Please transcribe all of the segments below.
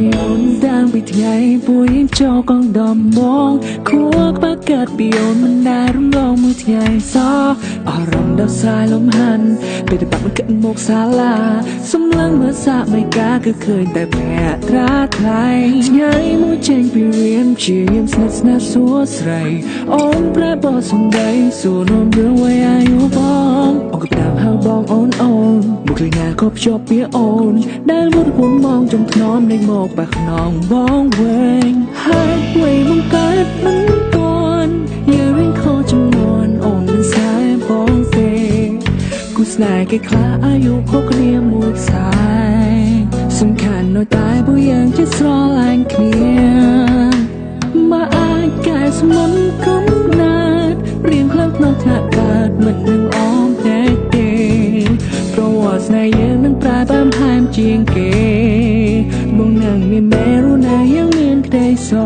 យអូនដាំងពីថ្ងៃពួយចូលកងដំបងគួរក្បាក់កាត់ពីអូនមិនដែលរំលងមួយថ្ងៃសោះអារម្មណ៍ដល់សាយលំហាន់ពេលតែបាក់មិនគិតមកសាឡាសំឡឹងមើលសាក់មិនកាគឺឃើញតែភ័ក្រត្រាថ្លៃថ្ងៃមួយចេញពីរៀនជាយាមស្និទ្ធស្នាលសួរស្រីអូនប្រែបោះសំដីសួរនាំរឿងអ្វីអាយុបងអូនក៏តាមហៅបងអូនមកឃើញណាក៏ភ្ជាប់ពីអូនដែលមុតមុនមองចំថ្នមនៃមកបាក់ខ្នងបងវែងហើយអ្វីមកកើតមិនទាន់យើងរៀងខុសចំនួនអូនមិនស្នេហ៍បងទេគូស្នេហ៍គេខ្លះអាយុខុសគ្នាមួយខ្សែសំខាន់នៅតែពួកយើងចេះស្រឡាញ់គ្នាមកអាចកែស្មុនកំណាតរៀងខ្លាំងក្នុងថ្នាក់កើតមិននឹងអមតែទេប្រវត្តិស្នេហ៍យើងនឹងប្រែបំផែមជាងគេមកនឹងមានមេរុណាยังមានក្តីសោ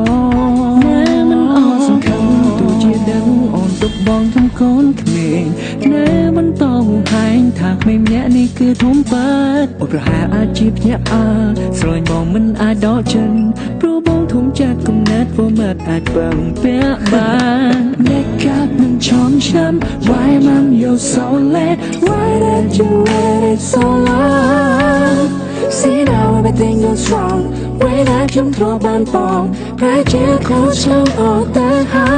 ណែមិនអត់សំខាន់ទោះជាដឹងអូនទុកបងចំកូនក្មេងណែមិនតហួងហែងថាក្មេងម្នាក់នេះគឺធំប៉ែតអូនប្រហែលអាចជាភ្ញាក់ស្រឡាញ់បងមិនអាចដកចិនព្រោះបងធំចាស់គំនិតព្រមអាចពឹងពាក់បានអ្នកកាត់នឹងឈំช้ำ Why am you so late Why did you wait it so long See now everything goes wrong เวลาខ្ញុំធ្លាប់បានបងប្រែជាខុសឆ្លងអត់តែហើ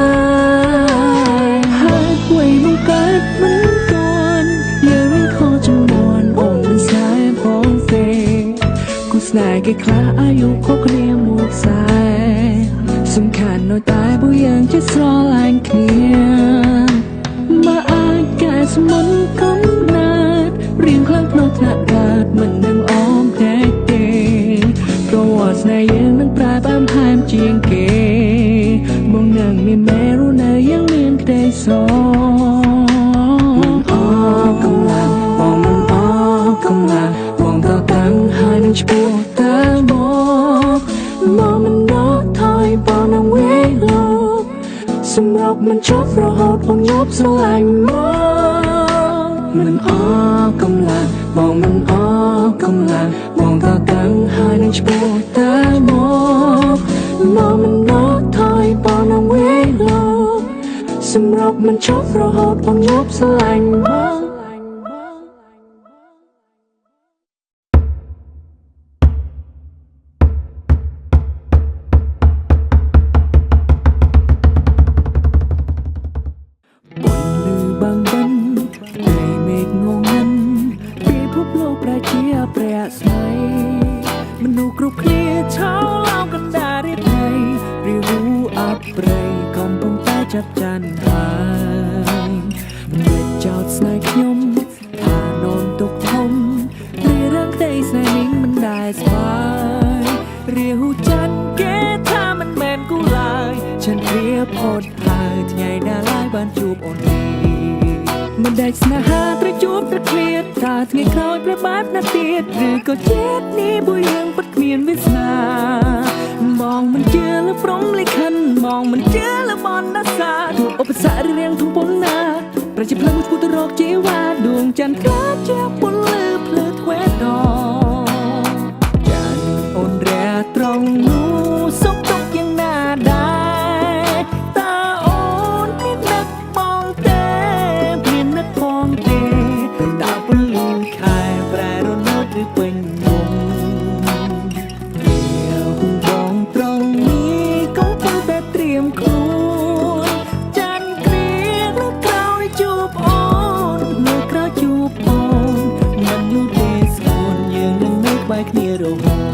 យអ្វីមកកើតមិនទាន់យើងរៀងខុសចំនួនអូនមិនស្នេហ៍បងទេគូស្នេហ៍គេខ្លះអាយុខុសគ្នាមួយខ្សែសំខាន់នៅតែពួកយើងចេះស្រឡាញ់គ្នាមកអាចកែស្មុនកំណាតរៀងខ្លាំងក្នុងថ្នាក់កើតមិននឹងអមតែទេប្រវត្តិស្នេហ៍យើងនឹងប្រែបំផែមជាងគេមកនឹងមានមេរុណាยังមានក្តីសោមិនអស់កម្លាំងបងមិនអស់កម្លាំងបងតតាំងហើយនឹងឈ្មោះតែមកមិនដកថយបងនឹងវាលោកសម្រាប់មិនចប់រហូតបងញប់ស្រឡាញ់មកមិនអស់កម្លាំងបងមិនអស់កម្លាំងបងតតាំងហើយនឹងឈ្មោះតែមកមិនដកថយបងនឹងវាលោកសម្រាប់មិនចប់រហូតបងញប់ស្រឡាញ់មក ព្រះស្មីមនុស្សគ្រប់គ្នាឆោឡោកណ្ដាលរៀបថ្ងៃរីវូអបព្រៃកំពុងតែចាប់ចាន់ហើយមិនចោតស្នេហ៍ខ្ញុំថាននទុកធំរីរឿងក្តីស្នេហ៍នេះមិនដែលស្វាយរាហូចាន់គេថាមិនមែនគូឡើយฉันព្រៀបអត់ហើយថ្ងៃណាឡើយបានជួបអូននេះមិនដែលស្នេហាត្រូវជួបត្រូវឃ្លាតថាថ្ងៃក្រោយប្របែបណាទៀតឬក៏ជាតិនេះពួកយើងពិតគ្មានវាសនាมองមិនជឿលើព្រំលិខិតมองមិនជឿលើបណ្ណាសាទូឧបសគ្គរៀងធំប៉ុណ្ណាប្រជាប្លឹងមួយឈ្មោះទៅរកជីវ៉ាដួងច័ន្ទក្លាជាពន្លឺភ្លឺធ្វេតដចានអូនរះត្រង់នោះសុខទុក្ខយ៉ាងណាដែរតើអូនមាននឹកបងទេមាននឹកផងទេតើពលឺខែប្រែរលត់ឬពេញមុំបងត្រង់នេះក៏ប៉ុន្តែត្រៀមខ្លួនចាន់គ្រានៅក្រោយជួបអូននៅក្រោយជួបអូនមិនយូរទេស្គនយើងនឹងនៅក្បែរគ្នារហូត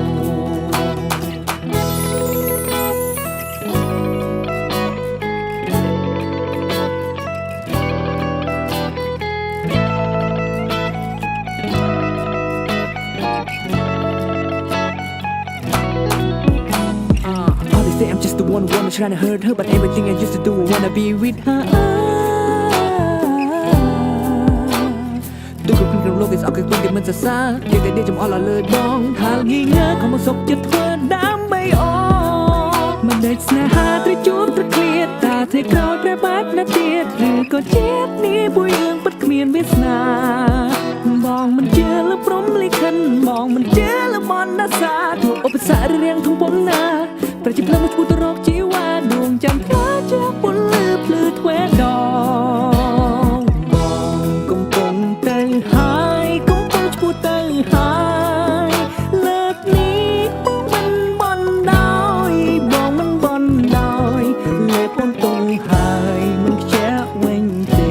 I'm just the one who wanna try to hurt her but everything I used to do I wanna be with her ទូគ្រប់ក្នុងលោក is អកគុំតែមិនសរសើរនិយាយតែចំអល់លើបងហាលងីងើខំមកសុកចិត្តធ្វើដើម្បីអូមិនដេកស្នេហាត្រូវជួបត្រូវឃ្លាតតាថ្ងៃក្រោយប្រែបែបណាទៀតឬក៏ជាតិនេះពួកយើងពិតគ្មានវាសនាបងមិនជឿលើព្រំលិខិតបងមិនជឿលើបណ្ណាសាទូឧបសគ្គ រៀងធំប៉ុណ្ណាប្រជិបលើមកឈ្មោះទៅរកជីវ៉ាដួងចាំផ្កាជាពលលឺភ្លឺធ្វេដងបងកំពុងទៅហើយកំពុងឈ្មោះទៅហើយលើកនេះបងមិនបន់ដោយបងមិនបន់ដោយលេបអូនទៅហើយមិនខ្ជិលវិញទេ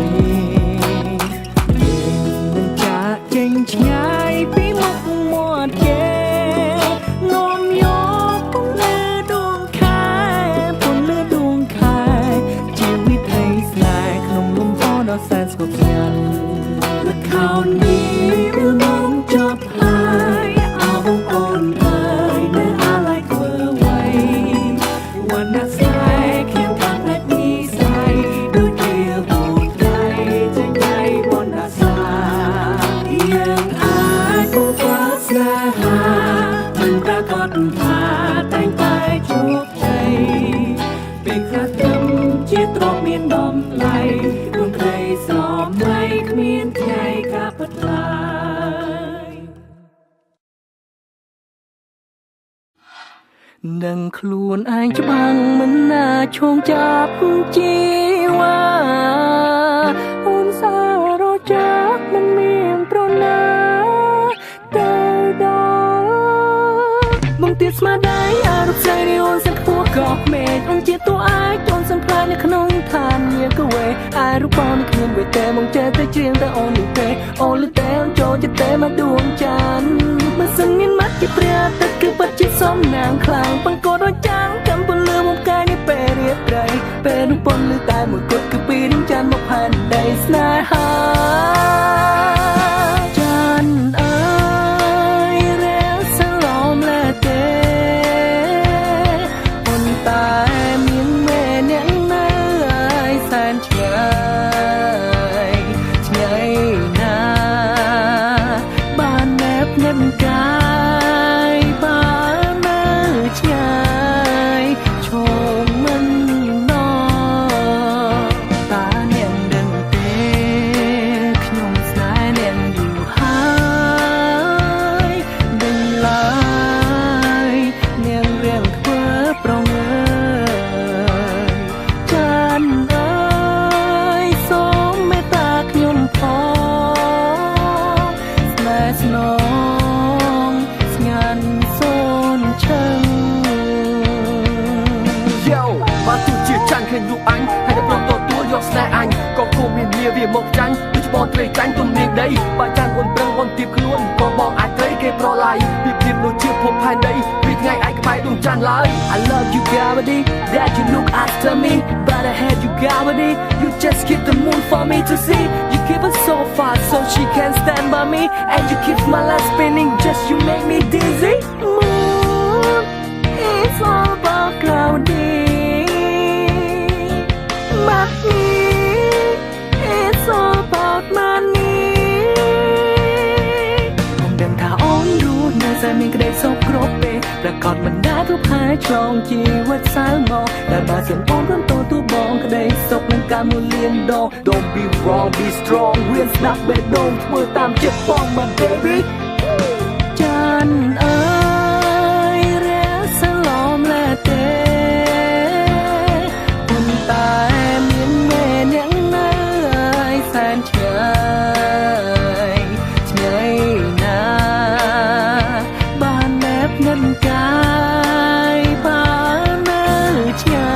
នឹងចាក់ចេញឆ្ងាយពីមុខមាត់គេនាំយកពន្លឺដួងខែពន្លឺដួងខែជាវិថីស្នេហ៍ក្នុងលំហដ៏សែនស្ងប់ស្ងាត់ល្ខោននេះវាមកចប់ហើយអោបងអូនអើយនៅអាឡ័យធ្វើអ្វីវណ្ណៈស្នេហ៍ខ្ញុំខាងតែពីស្អីដូចជាហូរដៃចេញដៃវណ្ណៈស្នេហ៍យើងអាចពងฟ้าស្នេហាមិនប្រកបថាតែងតែជោគជ័យពេលខ្លះត្រឹមជាទ្រពមានដំឡៃដួងត្រីសម័យគ្មានថ្ងៃកាពិតឡើយនឹងខ្លួនឯងច្បាំងមិនណាឈោងចាប់ជីវ៉ាអូនសាររចាក់មិនមានប្រណាទៅដល់បងទៀតស្មារតីអារម្មណ៍ស្រីរីអូនសឹកខ្ពស់ក៏មេឃអូនជាតួឯកអូនសង្ខ្លាយនៅក្នុងឋានញាកវេអារូបបងគ្មានវេទេមកចេះតែច្រៀងតែអូននេះទេអូនលឺតែអូនចូលចិត្តតែមកដួងចានមិនសឹងមានមាត់ជាព្រះទឹកគឺពិតជាសំណាងខ្លាំងបង្កត់ដូចចាំងចាំពលលឺមកកាយនេះពេលរៀបត្រីពេលនោះពន្លឺតែមួយគត់គឺពីរៀងចានមកផែនដីស្នេហាចានអើយរាសឡំលែទេប៉ុន្តែមានមេអ្នកនៅឲ្យសែនឆ្ងាយឆ្ងាយណាបានណែបណែបកាយបាននៅឆ្ងាយឈមមិនណតាអ្នកដឹងទេខ្ញុំស្នេហ៍អ្នកយូរហើយដឹងឡើយនាងរៀងធ្វើប្រងើចានអើយសូមមេត្តាខ្ញុំផងស្នេហ៍ស្នងស្ងាត់សូនឈឹង Yo មកទោះជាចាញ់ឃើញរូបអញហើយតែព្រមទទួលយកស្នេហ៍អញក៏គង់មានវាមកចាញ់ដូចបងត្រីចាញ់ទំនាងដីបើចាញ់អូនប្រឹងអូនទៀបខ្លួនក៏បងអាចត្រីគេប្រឡាយពីព្រៀបដូចជាភពផែនដីពីថ្ងៃឯងក្បែរដួងច័ន្ទឡើយ I love you gravity that you look after me but I had you gravity you just keep the moon for me to see you keep it so far so she can stand by me and you keep my life spinning just you make me dizzy moon it's all about gravity money it's all about money ผมដឹងថាអូនรู้នៅតែមានក្តីសុខគ្រប់ពេលប្រកបមិនដែលទប់ហើយឆ្លងជីវិតសៅមកតែបើសិនអូនព្រមទទួលបងក្តីសុខនឹងការមួយលានដង Don't be wrong be strong រៀនស្ដាប់បេះដូងធ្វើតាមចិត្តបង my baby ចានអើយរាសឡំលែទេប៉ុន្តែមានមេអ្នកនៅឲ្យសែនឆ្ងាយឆ្ងាយណាបានណែបនឹងកាយបាននៅឆ្ងា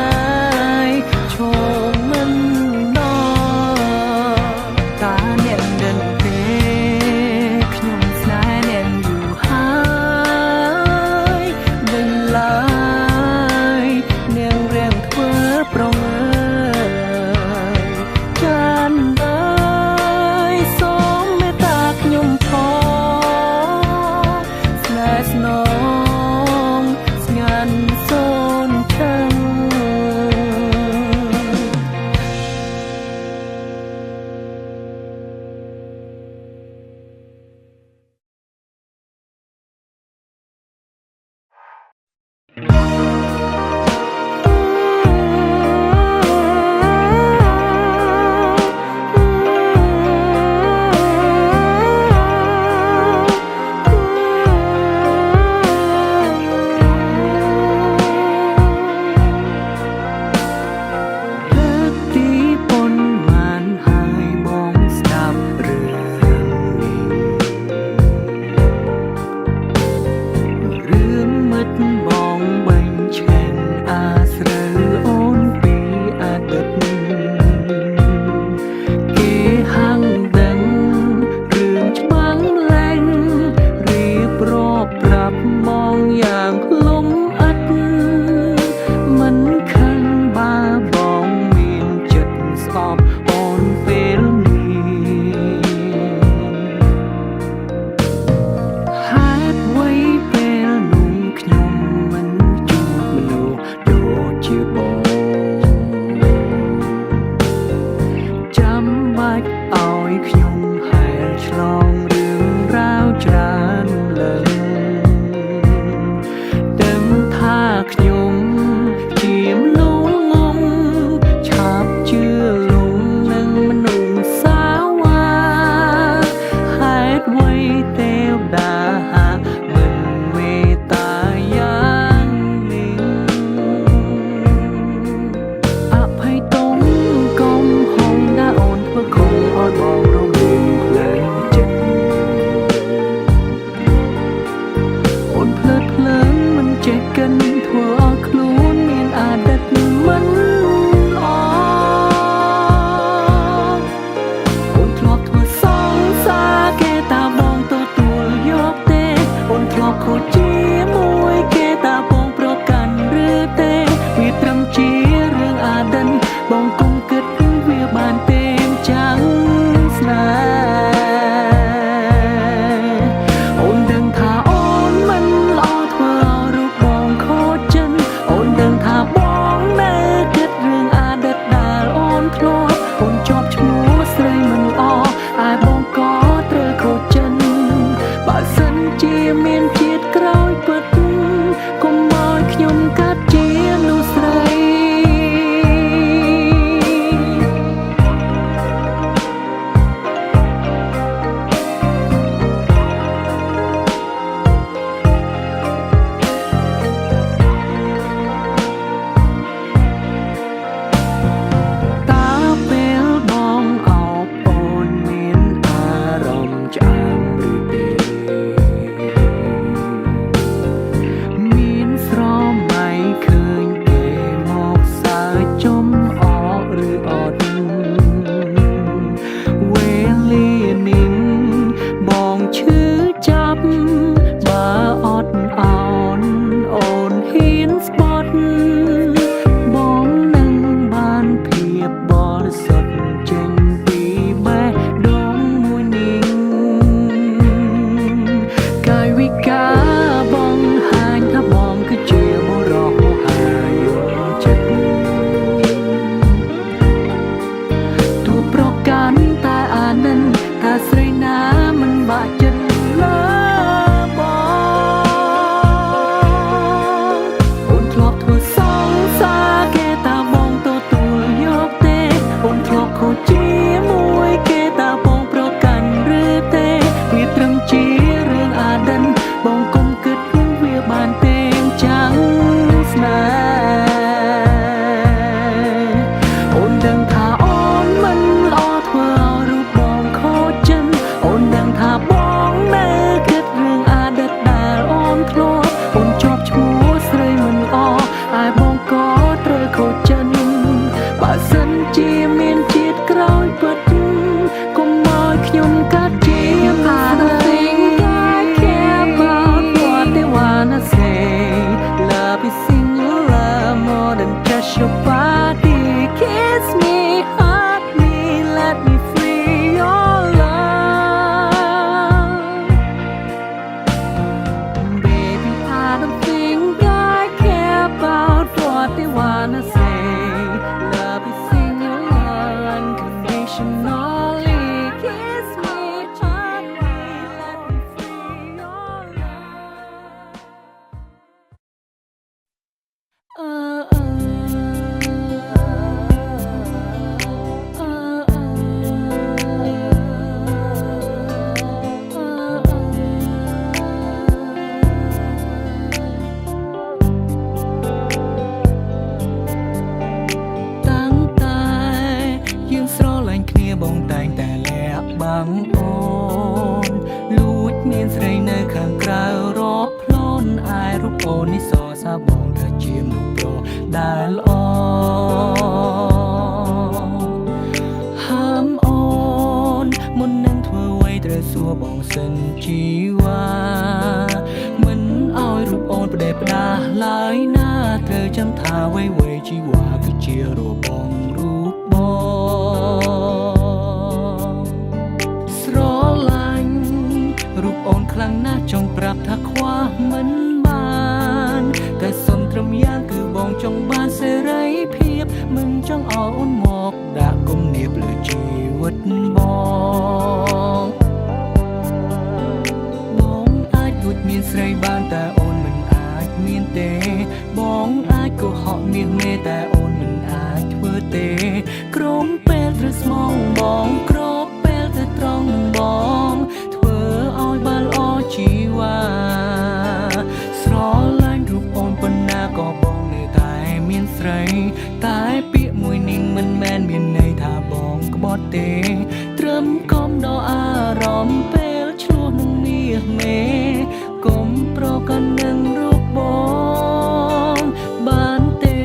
យឈមមិនណតាអ្នកដឹងទេខ្ញុំ បងសិនជីវ៉ាមិនឲ្យរូបអូនផ្ដេសផ្ដាសឡើយណាត្រូវចាំថាវ័យជីវ៉ាគឺជារបងរូបបងស្រឡាញ់រូបអូនខ្លាំងណាស់ចង់ប្រាប់ថាខ្វះមិនបានតែសុំត្រឹមយ៉ាងគឺបងចង់បានសេរីភាពមិនចង់ឲ្យអូនមកដាក់គំនាបលើជីវិតបងអាចលួចមានស្រីបានតែអូនមិនអាចមានទេបងអាចកុហកមាសមេតែអូនមិនអាចធ្វើទេក្រុមពេលត្រូវស្មងបងគ្របពេលទៅត្រង់បងធ្វើឲ្យបានល្អជីវ៉ាស្រឡាញ់រូបអូនប៉ុណ្ណាក៏បងនៅតែមានស្រីតែពាក្យមួយនេះមិនមែនមានន័យថាបងក្បត់ទេត្រឹមកុំដល់អារម្មណ៍ពេលឆ្លោះនឹងមាសមេកុំប្រកាន់នឹងរូបបងបានទេ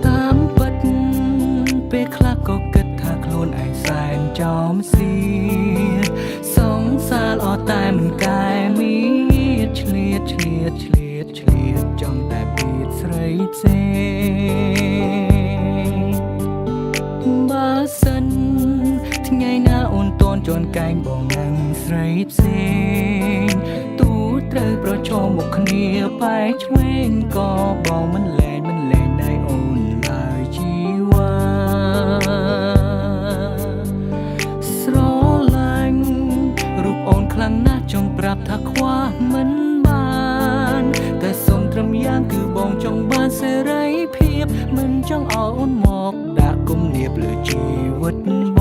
តាមពិតពេលខ្លះក៏គិតថាខ្លួនឯងសែនចោមស៊ីសង្សារល្អតែមិនកែមានឆ្លៀតចង់តែពីស្រីផ្សេងបើសិនថ្ងៃណាអូនតន់ជន់កែងបងនឹងស្រីផ្សេងទូត្រូវប្រឈមមុខគ្នាបែកឆ្វេងក៏បងមិនលែងដៃអូនឡើយជីវ៉ាស្រឡាញ់រូបអូនខ្លាំងណាស់ចង់ប្រាប់ថាខ្វះមិនបានតែសុំត្រឹមយ៉ាងគឺបងចង់បានសេរីភាពមិនចង់ឲ្យអូនមកដាក់គំនាបលើជីវិតប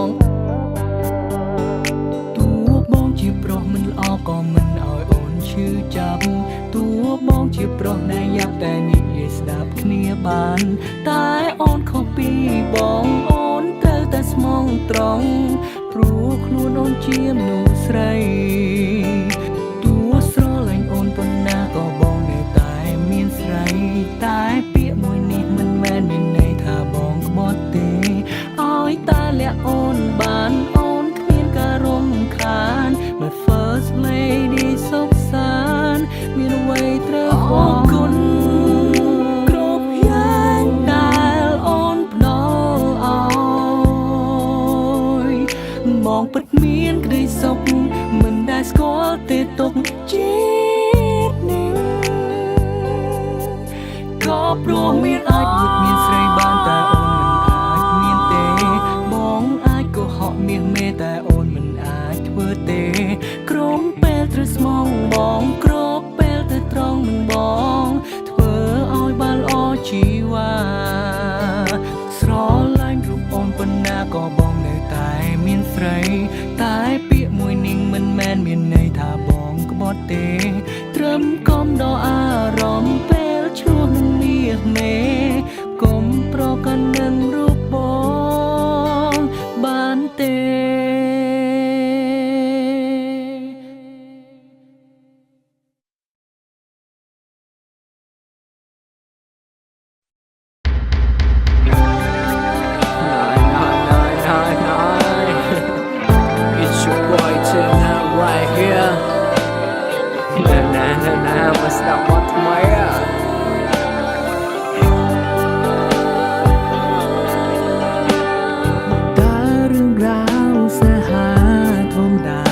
ងតួបងជាប្រុសមិនល្អក៏មិនឲ្យអូនឈឺចាប់តួបងជាប្រុសដែលយ៉ាប់តែនិយាយស្ដាប់គ្នាបានតែអូនខុសពីបងអូនត្រូវតែស្មងត្រង់ព្រោះខ្លួនអូនជាមនុស្សស្រីតួស្រឡាញ់អូនប៉ុណ្ណាក៏បងនៅតែមានស្រីតែពាក្យមួយនេះមិនមែនមានន័យថាបងក្បត់ទេឲ្យតែលាក់អូនបានអូនគ្មានការរំខាន My first lady សុខសាន្តមានអ្វីត្រូវអរគុណគ្រប់យ៉ាងដែលអូនផ្ដល់ឲ្យបងពិតមានក្តីសុខមិនដែលស្គាល់ទេទុកជាតិនេះក៏ព្រោះមានអាចលួចមានស្រីបានតែអូនមិនអាចមានទេបងអាចកុហកមាសមេតែអូនមិនអាចធ្វើទេក្រុមពេលត្រូវស្មងបងគ្របពេលទៅត្រង់នឹងបងធ្វើឲ្យបានល្អជីវ៉ាស្រឡាញ់រូបអូនប៉ុណ្ណាក៏បងនៅតែមានស្រីតែពាក្យមួយនេះមិនមែនមានន័យថាបងក្បត់ទេត្រឹមកុំដល់អារម្មណ៍ពេលឆ្លោះនឹងមាសមេកុំប្រកាន់នឹងរូបបងបានទេ It's your boy tonight right here. Nah, must stop what my out. តើរឿងរ៉ាវស្នេហាធម្មតា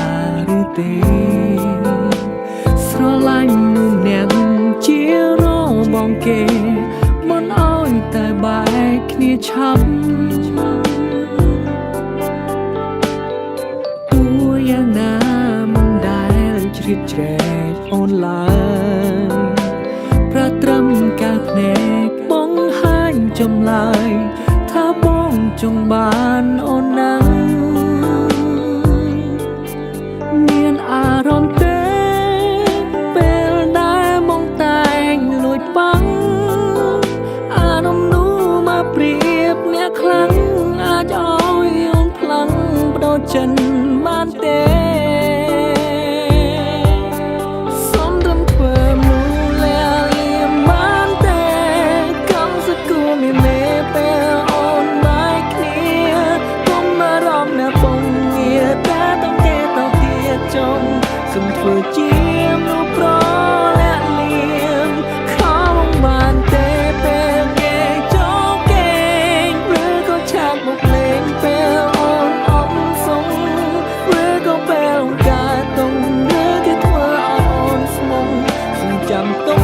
ឬទេស្រឡាញ់នឹងអ្នកជារបងគេមិនឲ្យតែបែកគ្នាឆាប់ទួយ៉ាងណាមិនដែលជ្រៀតជ្រែកអូនឡើយប្រត្រឹមការភ្នែកបង្ហាញចម្លើយថាបងចង់បានអូនណាស់មានអារម្មណ៍ទេពេលដែលមកតែងលួចបាំងអារម្មណ៍នោះមកព្រៀបអ្នកខ្លាំងអាចឲ្យអូនផ្លាំងបដូរចិន មិនបានទេសុំត្រឹមធ្វើមនុស្សលាលៀមបានទេកុំសគួរមានមេពេលអូនបាយគ្នាកុំបារម្ភណាពងងារតែต้องគេទៅទៀតចុងសុំធ្វើជាមនុស្សប្រលាក់លៀមខំបានទេពេលគេចូលគេងឬក៏ឆាកមកលេងពេលអូនអំសុងឬក៏ពេលការតុងឬគេធ្វើឲ្យអូនស្មុងសុំចាំទុំ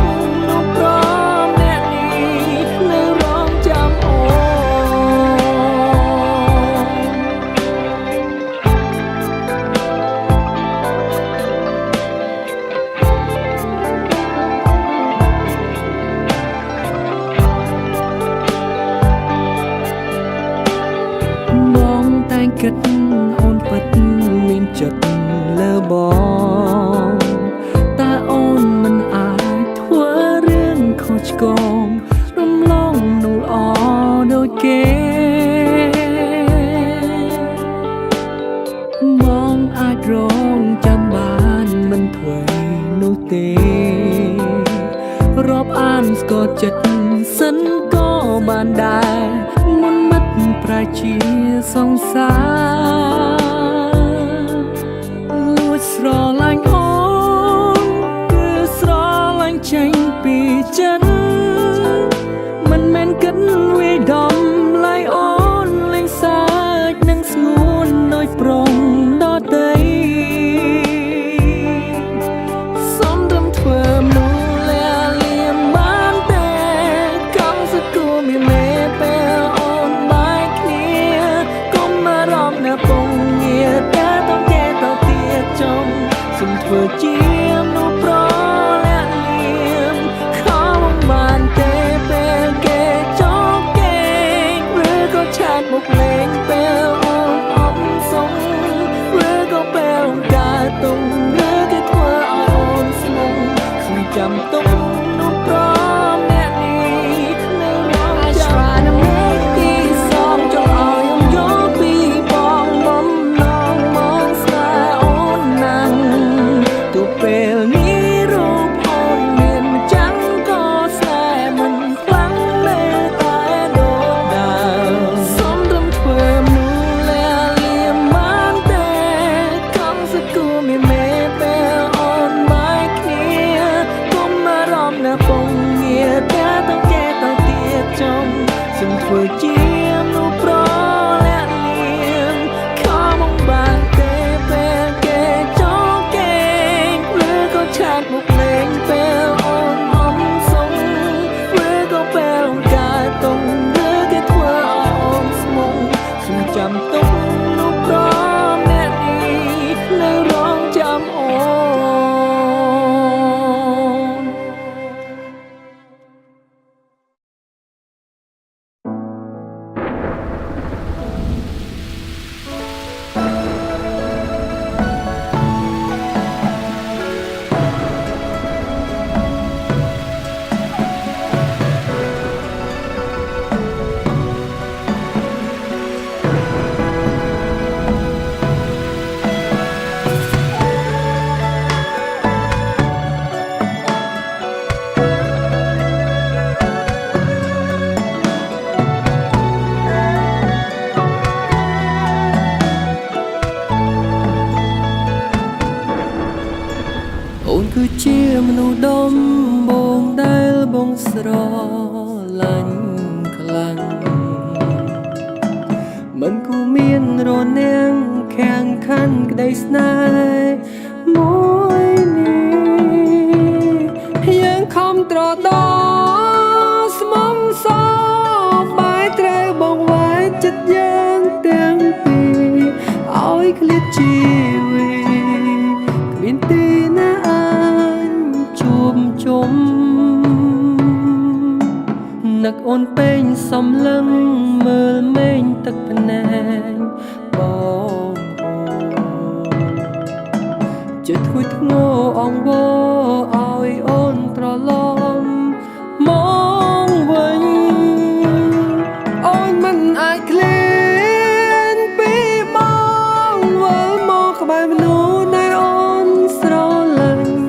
នោះប្រអ្នកនេះនៅរងចាំអូនបងតែងគិតអូនពិតមានចិត្តលើបងតែអូនមិនអាចធ្វើរឿងខុសឆ្គងរំលងនោះល្អដូចគេបងអាចរងចាំបានមិនធ្វើនោះទេរាប់អានស្គាល់ចិត្តសិនក៏បានដែរមុនមិត្តប្រែជាសង្សារលួចស្រឡាញ់អូនគឺស្រឡាញ់ចេញពីចិត្តមិនមែនគិតវាយដំឡៃអូនលេងសើចនឹងស្ងួនដូចប្រុងដតីសុំត្រឹមធ្វើមនុស្សលាលៀមបានទេកុំសគួរមានមេពេលអូនបាយគ្នាកុំបារម្ភណាពងងារតែต้องគេទៅទៀតចុងសុំធ្វើជាមនុស្សប្រលាក់លៀមខំបានទេពេលគេចូលគេងឬក៏ឆាកមកលេងពេលអូនអំសុងឬក៏ពេលការតុងឬគេធ្វើឲ្យអូនស្មុងសុំចាំទុំនោះប្រអ្នកនេះនៅរងចាំ I try to make this song ចង់ឲ្យខ្ញុំយល់ពីបងបំណងមកស្នេហ៍អូនណាស់ទោះពេលនេះរូបអូនមានម្ចាំងក៏ស្នេហ៍មិនខ្លាំងមេតែដូចដើមសុំត្រឹមធ្វើមនុស្សលាលៀមបានទេកុំសគួរមានមេពេលអូនបាយគ្នាកុំបារម្ភណាពងងារតែต้องគេទៅទៀតចុងសុំធ្វើជាមនុស្សប្រលាក់លៀមខំបានទេពេលគេចូលគេងឬក៏ឆាកមកលេងពេលអូនអំសុងឬក៏ពេលការតុងឬគេធ្វើឲ្យអូនស្មុងសុំចាំទុំនោះប្រអ្នកនេះនៅរងចាំអូន អូនគឺជាមនុស្សដំបងដែលបងស្រឡាញ់ខ្លាំងមិនគួរមានរនាំងខាងខាន់ក្តីស្នេហ៍មួយនេះយើងខំត្រដោស្មុំសបាយត្រូវបងវាយចិត្តយើងទាំងពីរឲ្យឃ្លាតជីវិតគ្មានទីណាអាចជួបជុំនឹកអូនពេញសំឡឹងមើលមេឃទឹកភ្នែកបងចិត្តធ្ងុយធ្ងរអង្វរឲ្យអូនត្រឡប់មកវិញអូនមិនអាចឃ្លានពីបងវិល ក្បែរមនុស្សដែលអូនស្រឡាញ់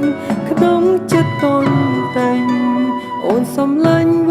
ក្នុងចិត្តតូនតែងអូនសំឡាញ់